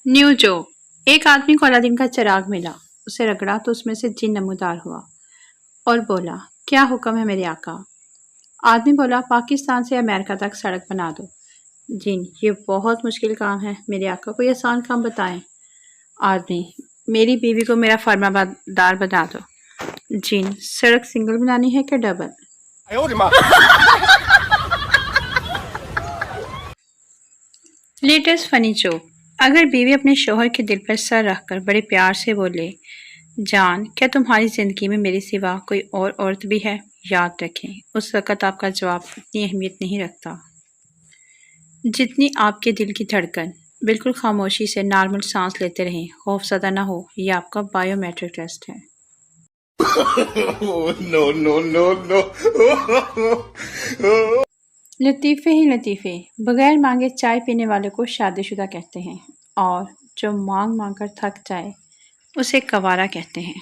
New joke. एक आदमी को अलादीन का चिराग मिला। उसे रगड़ा तो उसमें से जिन नमूदार हुआ और बोला, क्या हुक्म है मेरे आका। आदमी बोला, पाकिस्तान से अमेरिका तक सड़क बना दो। जिन, ये बहुत मुश्किल काम है मेरे आका, कोई आसान काम बताएं। आदमी, मेरी बीवी को मेरा फर्माबरदार बना दो। जिन, सड़क सिंगल बनानी है क्या डबल। Latest funny joke. अगर बीवी अपने शोहर के दिल पर सर रखकर बड़े प्यार से बोले, जान, क्या तुम्हारी जिंदगी में मेरे सिवा कोई और औरत भी है, याद रखें उस वक़्त आपका जवाब इतनी अहमियत नहीं रखता जितनी आपके दिल की धड़कन। बिल्कुल खामोशी से नॉर्मल सांस लेते रहें, खौफज़दा ना हो, ये आपका बायोमेट्रिक टेस्ट है। No, no, no, no. लतीफ़े ही लतीफ़े। बगैर मांगे चाय पीने वाले को शादीशुदा कहते हैं और जो मांग मांग कर थक जाए उसे कवारा कहते हैं।